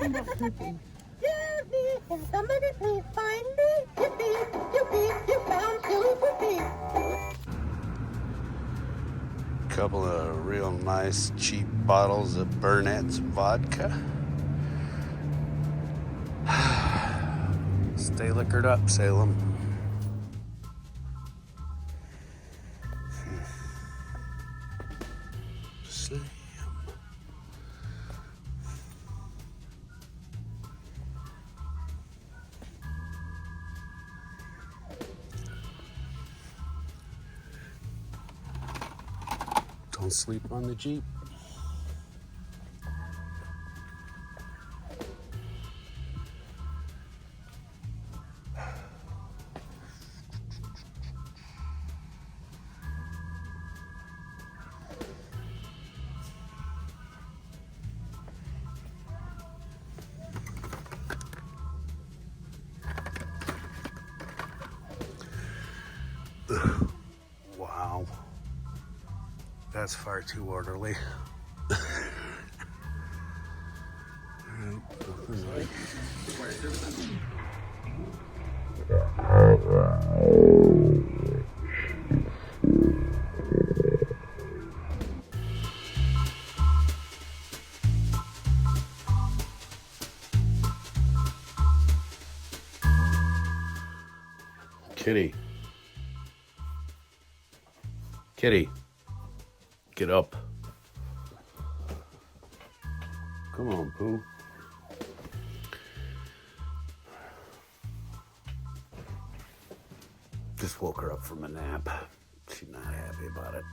Somebody please find me. Yippee, yippee, you found Super Pete. Couple of real nice cheap bottles of Burnett's vodka. Stay liquored up, Salem. Slam. Don't sleep on the Jeep. Wow. That's far too orderly. Kitty. Kitty. Get up. Come on, Pooh. Just woke her up from a nap. She's not happy about it.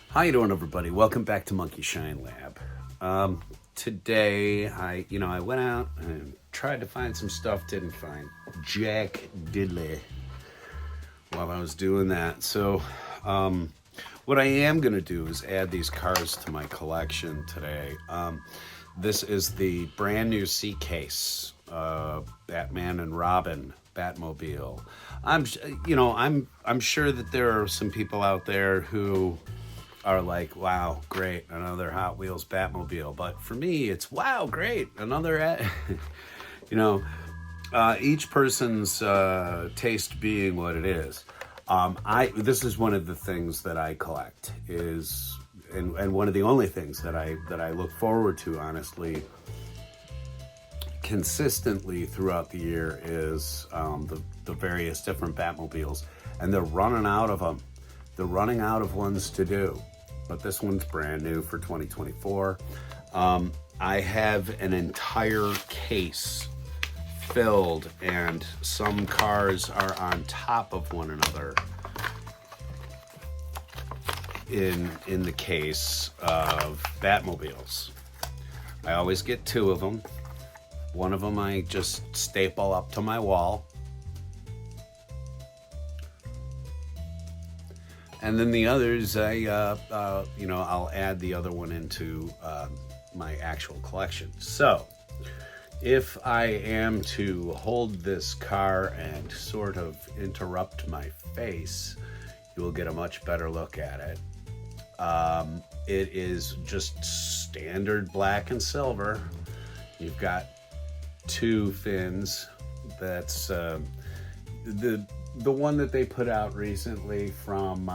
How you doing, everybody? Welcome back to Monkey Shine Lab. Today, I went out and tried to find some stuff. Didn't find jack diddly while I was doing that. So, what I am going to do is add these cars to my collection today. This is the brand new C-Case, Batman and Robin Batmobile. I'm sure that there are some people out there who are like, wow, great, another Hot Wheels Batmobile. But for me, it's wow, great, another, each person's taste being what it is. This is one of the things that I collect and one of the only things that I look forward to, honestly, consistently throughout the year is the various different Batmobiles, and they're running out of them. They're running out of ones to do, but this one's brand new for 2024. I have an entire case filled, and some cars are on top of one another in the case of Batmobiles. I always get two of them. One of them I just staple up to my wall, and then the others I'll add the other one into my actual collection. So if I am to hold this car and sort of interrupt my face, you will get a much better look at it. It is just standard black and silver. You've got two fins. That's the one that they put out recently from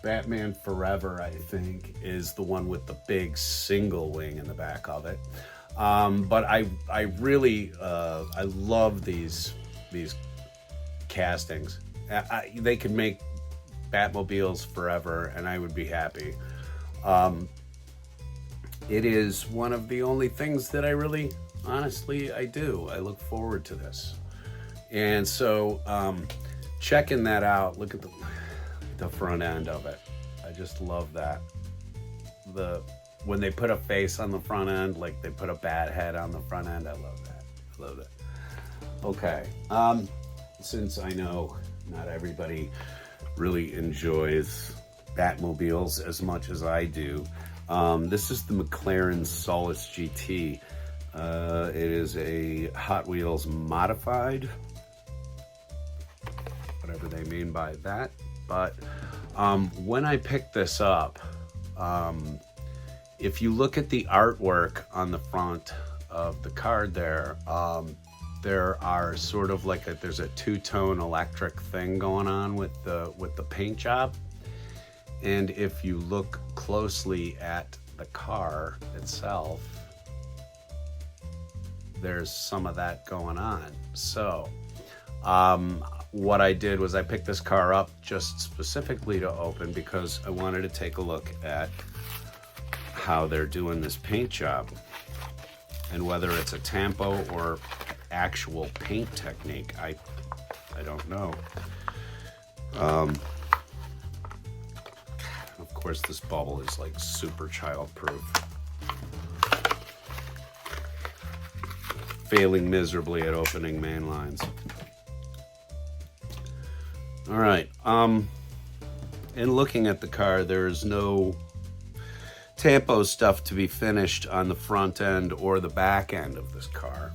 Batman Forever, I think, is the one with the big single wing in the back of it. But I really I love these castings. They could make Batmobiles forever, and I would be happy. It is one of the only things that I really, honestly, I do. I look forward to this, and so checking that out. Look at the front end of it. I just love that. When they put a face on the front end, like they put a bat head on the front end, I love that. Okay, since I know not everybody really enjoys Batmobiles as much as I do, this is the McLaren Solus GT. It is a Hot Wheels modified, whatever they mean by that. But when I picked this up, if you look at the artwork on the front of the card there are sort of like there's a two-tone electric thing going on with the paint job. And if you look closely at the car itself, there's some of that going on. So what I did was I picked this car up just specifically to open because I wanted to take a look at how they're doing this paint job and whether it's a tampo or actual paint technique. I don't know. Of course, this bubble is like super child-proof. Failing miserably at opening main lines. All right. In looking at the car, there's no tampo stuff to be finished on the front end or the back end of this car.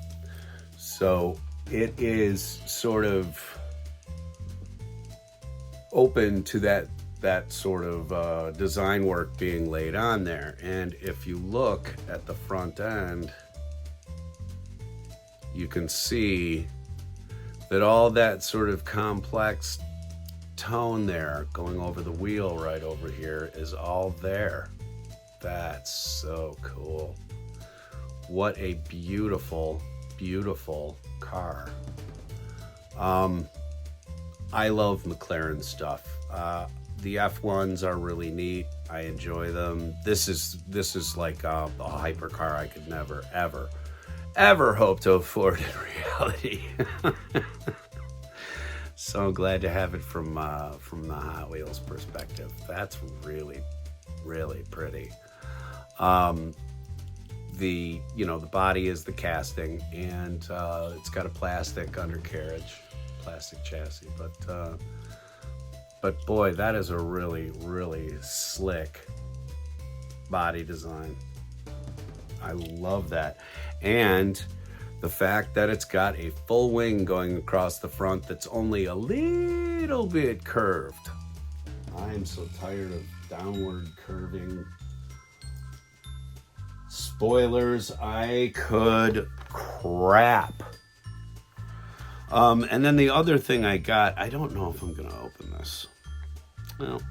So it is sort of open to that sort of design work being laid on there. And if you look at the front end, you can see that all that sort of complex tone there going over the wheel right over here is all there. That's so cool. What a beautiful, beautiful car. I love McLaren stuff. The F1s are really neat. I enjoy them. This is like a hypercar I could never, ever hope to afford in reality. So glad to have it from the Hot Wheels perspective. That's really, really pretty. The body is the casting, and it's got a plastic undercarriage, plastic chassis, but boy, that is a really, really slick body design. I love that. And the fact that it's got a full wing going across the front that's only a little bit curved. I am so tired of downward curving spoilers. I could crap. And then the other thing I got, I don't know if I'm going to open this. Well,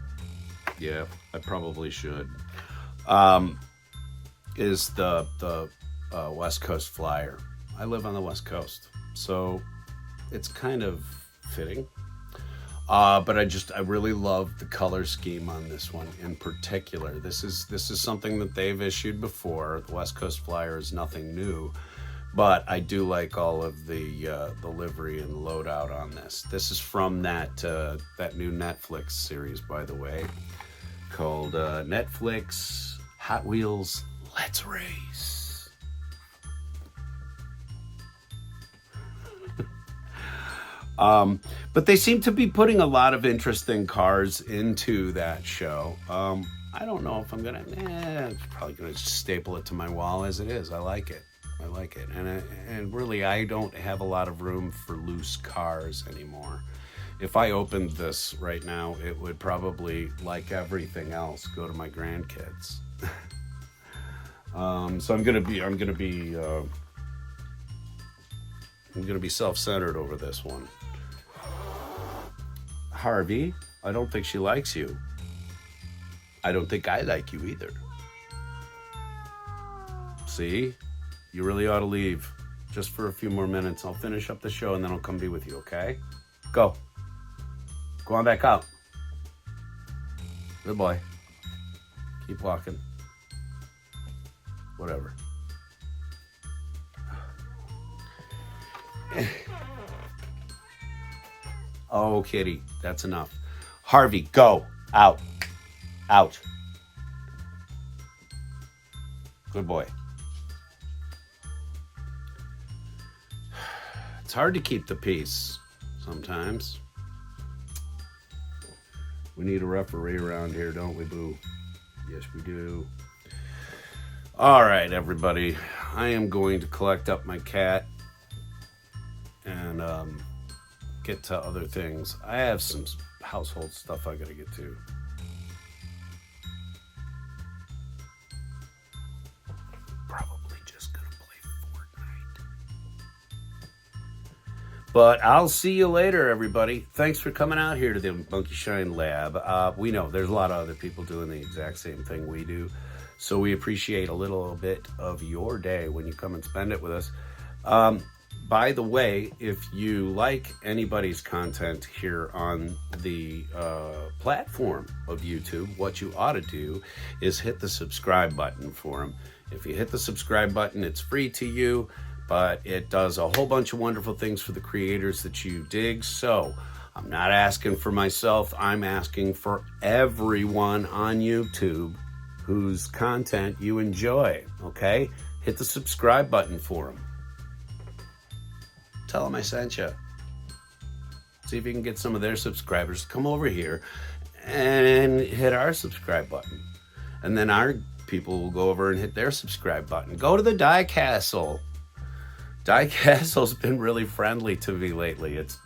yeah, I probably should. Is the West Coast Flyer. I live on the West Coast, so it's kind of fitting. But I really love the color scheme on this one in particular. This is something that they've issued before. The West Coast Flyer is nothing new, but I do like all of the livery and loadout on this. This is from that new Netflix series, by the way, called Netflix Hot Wheels Let's Race. But they seem to be putting a lot of interesting cars into that show. I don't know if I'm gonna, I'm probably gonna just staple it to my wall as it is. I like it. And really, I don't have a lot of room for loose cars anymore. If I opened this right now, it would probably, like everything else, go to my grandkids. So I'm gonna be self-centered over this one. Harvey, I don't think she likes you. I don't think I like you either. See? You really ought to leave just for a few more minutes. I'll finish up the show and then I'll come be with you, okay? Go. Go on back out. Good boy. Keep walking. Whatever. Oh, kitty, that's enough. Harvey, go. Out. Out. Good boy. It's hard to keep the peace sometimes. We need a referee around here, don't we, Boo? Yes, we do. All right, everybody. I am going to collect up my cat and get to other things. I have some household stuff I gotta get to. probably just gonna play Fortnite. But I'll see you later, everybody. Thanks for coming out here to the Monkey Shine Lab. We know there's a lot of other people doing the exact same thing we do, so we appreciate a little bit of your day when you come and spend it with us. By the way, if you like anybody's content here on the platform of YouTube, what you ought to do is hit the subscribe button for them. If you hit the subscribe button, it's free to you, but it does a whole bunch of wonderful things for the creators that you dig. So I'm not asking for myself, I'm asking for everyone on YouTube whose content you enjoy, okay? Hit the subscribe button for them. Tell them I sent you. See if you can get some of their subscribers to come over here and hit our subscribe button. And then our people will go over and hit their subscribe button. Go to the Die Castle. Die Castle's been really friendly to me lately. It's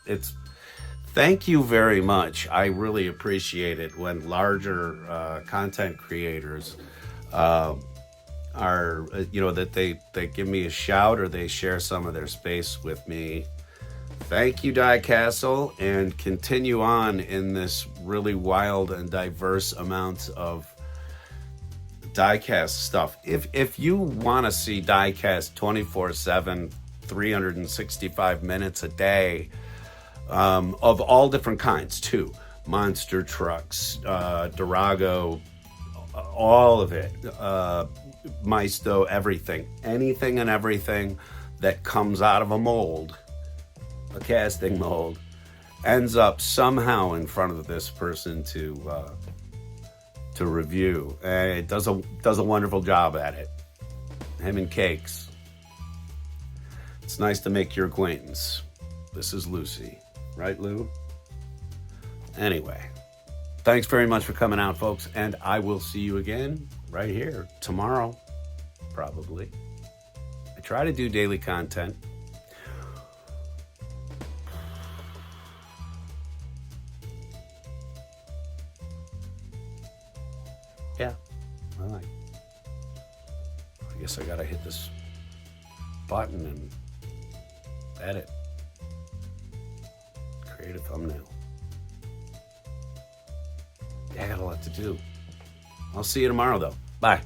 thank you very much. I really appreciate it when larger content creators are, that they give me a shout or they share some of their space with me. Thank you, Die Castle, and continue on in this really wild and diverse amount of diecast stuff. If you want to see diecast 24/7, 365 minutes a day, of all different kinds too, monster trucks, Durago, all of it, Maisto, everything, anything and everything that comes out of a mold, a casting mold, ends up somehow in front of this person to review, and it does a wonderful job at it. Him and Cakes. It's nice to make your acquaintance. This is Lucy, right, Lou? Anyway, thanks very much for coming out, folks, and I will see you again right here tomorrow, probably. I try to do daily content. Yeah, I guess I gotta hit this button and edit, create a thumbnail. Yeah, I got a lot to do. I'll see you tomorrow, though. Bye.